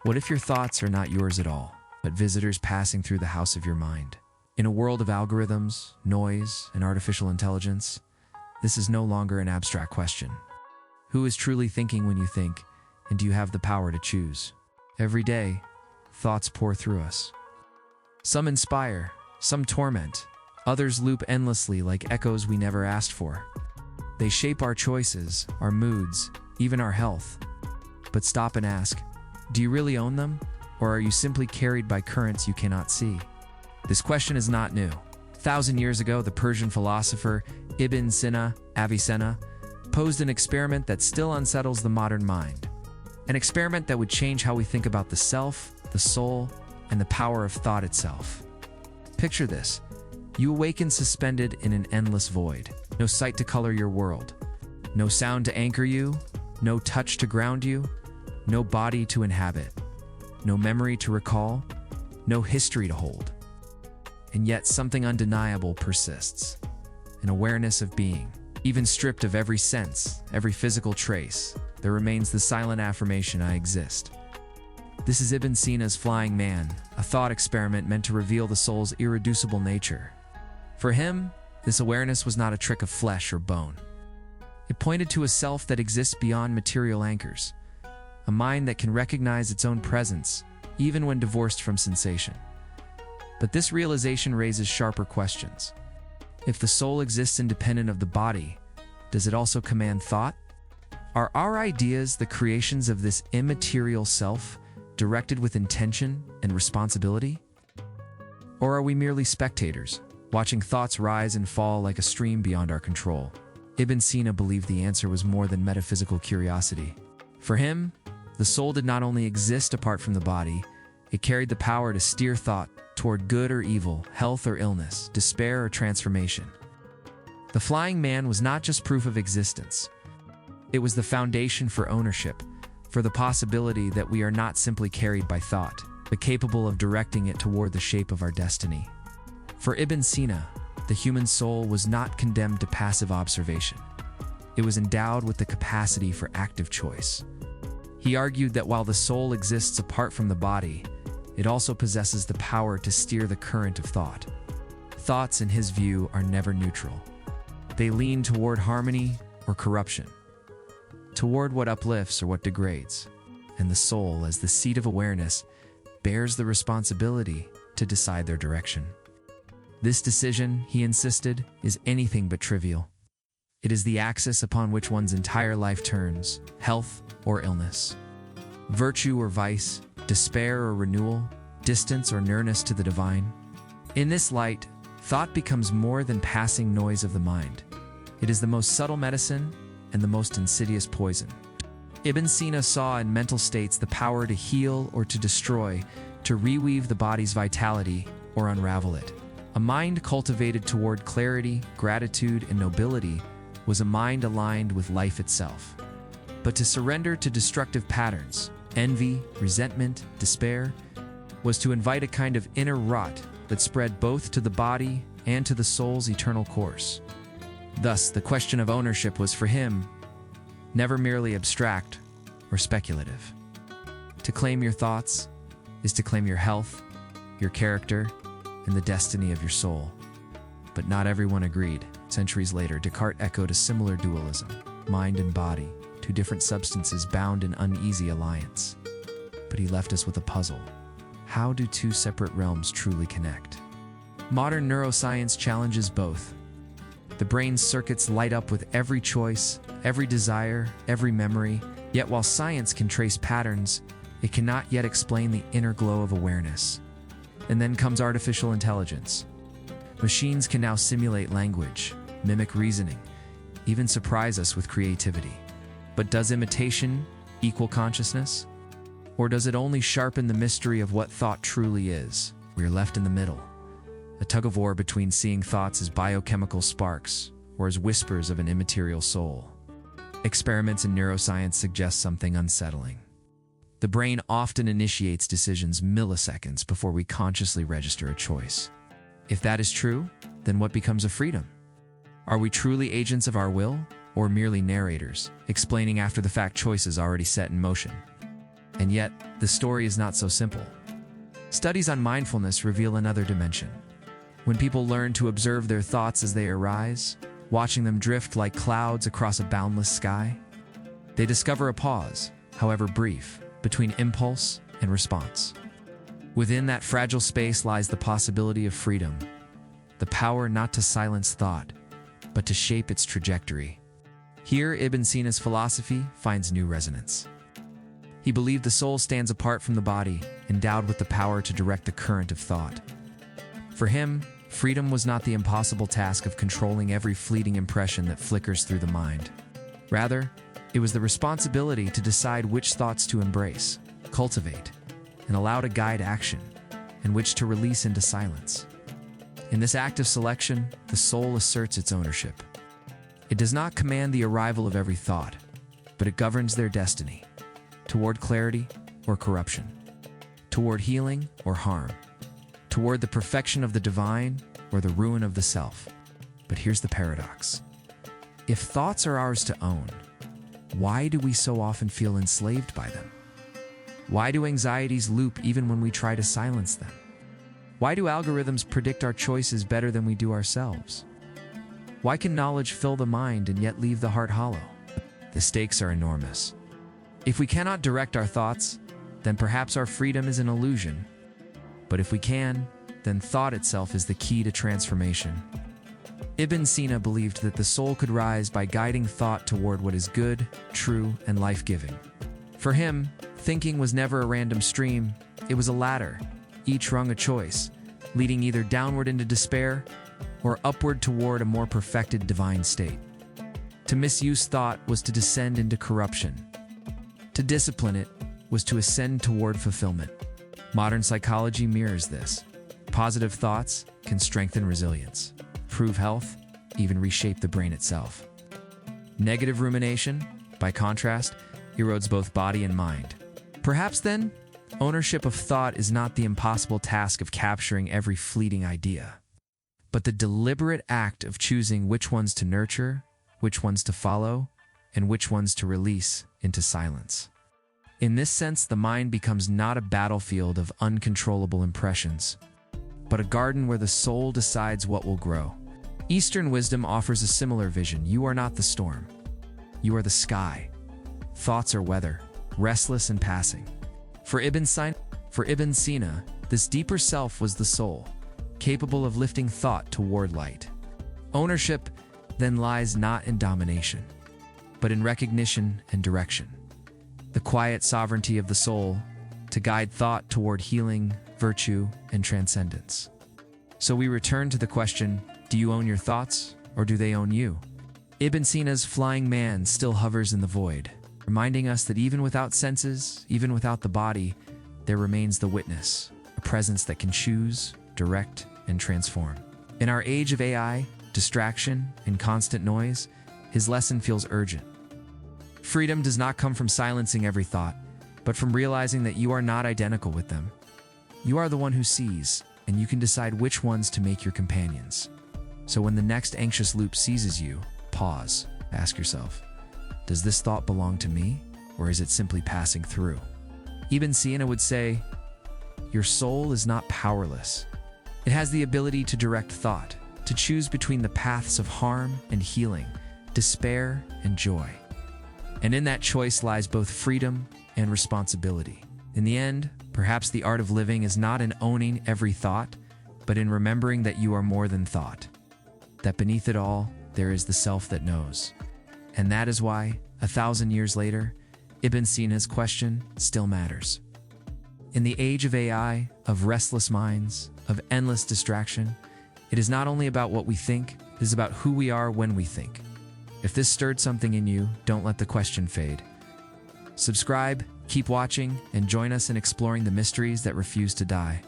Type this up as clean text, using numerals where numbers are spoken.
What if your thoughts are not yours at all, but visitors passing through the house of your mind? In a world of algorithms, noise, and artificial intelligence, this is no longer an abstract question. Who is truly thinking when you think, and do you have the power to choose? Every day, thoughts pour through us. Some inspire, some torment, others loop endlessly like echoes we never asked for. They shape our choices, our moods, even our health. But stop and ask, do you really own them, or are you simply carried by currents you cannot see? This question is not new. 1,000 years ago, the Persian philosopher Ibn Sina, Avicenna, posed an experiment that still unsettles the modern mind. An experiment that would change how we think about the self, the soul, and the power of thought itself. Picture this. You awaken suspended in an endless void. No sight to color your world. No sound to anchor you. No touch to ground you. No body to inhabit. No memory to recall. No history to hold. And yet something undeniable persists. An awareness of being. Even stripped of every sense, every physical trace, there remains the silent affirmation, I exist. This is Ibn Sina's Flying Man, a thought experiment meant to reveal the soul's irreducible nature. For him, this awareness was not a trick of flesh or bone. It pointed to a self that exists beyond material anchors, a mind that can recognize its own presence, even when divorced from sensation. But this realization raises sharper questions. If the soul exists independent of the body, does it also command thought? Are our ideas the creations of this immaterial self, directed with intention and responsibility? Or are we merely spectators, watching thoughts rise and fall like a stream beyond our control? Ibn Sina believed the answer was more than metaphysical curiosity. For him, the soul did not only exist apart from the body, it carried the power to steer thought toward good or evil, health or illness, despair or transformation. The flying man was not just proof of existence. It was the foundation for ownership, for the possibility that we are not simply carried by thought, but capable of directing it toward the shape of our destiny. For Ibn Sina, the human soul was not condemned to passive observation. It was endowed with the capacity for active choice. He argued that while the soul exists apart from the body, it also possesses the power to steer the current of thought. Thoughts, in his view, are never neutral. They lean toward harmony or corruption, toward what uplifts or what degrades. And the soul, as the seat of awareness, bears the responsibility to decide their direction. This decision, he insisted, is anything but trivial. It is the axis upon which one's entire life turns, health or illness, virtue or vice, despair or renewal, distance or nearness to the divine. In this light, thought becomes more than passing noise of the mind. It is the most subtle medicine and the most insidious poison. Ibn Sina saw in mental states the power to heal or to destroy, to reweave the body's vitality or unravel it. A mind cultivated toward clarity, gratitude, and nobility was a mind aligned with life itself. But to surrender to destructive patterns, envy, resentment, despair, was to invite a kind of inner rot that spread both to the body and to the soul's eternal course. Thus, the question of ownership was for him never merely abstract or speculative. To claim your thoughts is to claim your health, your character, and the destiny of your soul. But not everyone agreed. Centuries later, Descartes echoed a similar dualism, mind and body, two different substances bound in uneasy alliance. But he left us with a puzzle. How do two separate realms truly connect? Modern neuroscience challenges both. The brain's circuits light up with every choice, every desire, every memory, yet while science can trace patterns, it cannot yet explain the inner glow of awareness. And then comes artificial intelligence. Machines can now simulate language, mimic reasoning, even surprise us with creativity. But does imitation equal consciousness? Or does it only sharpen the mystery of what thought truly is? We are left in the middle, a tug-of-war between seeing thoughts as biochemical sparks or as whispers of an immaterial soul. Experiments in neuroscience suggest something unsettling. The brain often initiates decisions milliseconds before we consciously register a choice. If that is true, then what becomes of freedom? Are we truly agents of our will, or merely narrators, explaining after-the-fact choices already set in motion? And yet, the story is not so simple. Studies on mindfulness reveal another dimension. When people learn to observe their thoughts as they arise, watching them drift like clouds across a boundless sky, they discover a pause, however brief, between impulse and response. Within that fragile space lies the possibility of freedom, the power not to silence thought, but to shape its trajectory. Here, Ibn Sina's philosophy finds new resonance. He believed the soul stands apart from the body, endowed with the power to direct the current of thought. For him, freedom was not the impossible task of controlling every fleeting impression that flickers through the mind. Rather, it was the responsibility to decide which thoughts to embrace, cultivate, and allow to guide action, and which to release into silence. In this act of selection, the soul asserts its ownership. It does not command the arrival of every thought, but it governs their destiny, toward clarity or corruption, toward healing or harm, toward the perfection of the divine or the ruin of the self. But here's the paradox. If thoughts are ours to own, why do we so often feel enslaved by them? Why do anxieties loop even when we try to silence them? Why do algorithms predict our choices better than we do ourselves? Why can knowledge fill the mind and yet leave the heart hollow? The stakes are enormous. If we cannot direct our thoughts, then perhaps our freedom is an illusion. But if we can, then thought itself is the key to transformation. Ibn Sina believed that the soul could rise by guiding thought toward what is good, true, and life-giving. For him, thinking was never a random stream, it was a ladder, each rung a choice, leading either downward into despair or upward toward a more perfected divine state. To misuse thought was to descend into corruption. To discipline it was to ascend toward fulfillment. Modern psychology mirrors this. Positive thoughts can strengthen resilience, improve health, even reshape the brain itself. Negative rumination, by contrast, erodes both body and mind. Perhaps then, ownership of thought is not the impossible task of capturing every fleeting idea, but the deliberate act of choosing which ones to nurture, which ones to follow, and which ones to release into silence. In this sense, the mind becomes not a battlefield of uncontrollable impressions, but a garden where the soul decides what will grow. Eastern wisdom offers a similar vision. You are not the storm. You are the sky. Thoughts are weather, restless and passing. For Ibn Sina, this deeper self was the soul, capable of lifting thought toward light. Ownership then lies not in domination, but in recognition and direction. The quiet sovereignty of the soul to guide thought toward healing, virtue, and transcendence. So we return to the question, do you own your thoughts, or do they own you? Ibn Sina's flying man still hovers in the void, reminding us that even without senses, even without the body, there remains the witness, a presence that can choose, direct, and transform. In our age of AI, distraction, and constant noise, his lesson feels urgent. Freedom does not come from silencing every thought, but from realizing that you are not identical with them. You are the one who sees, and you can decide which ones to make your companions. So when the next anxious loop seizes you, pause, ask yourself, does this thought belong to me, or is it simply passing through? Ibn Sina would say, your soul is not powerless. It has the ability to direct thought, to choose between the paths of harm and healing, despair and joy. And in that choice lies both freedom and responsibility. In the end, perhaps the art of living is not in owning every thought, but in remembering that you are more than thought, that beneath it all, there is the self that knows. And that is why, 1,000 years later, Ibn Sina's question still matters. In the age of AI, of restless minds, of endless distraction, it is not only about what we think, it is about who we are when we think. If this stirred something in you, don't let the question fade. Subscribe, keep watching, and join us in exploring the mysteries that refuse to die.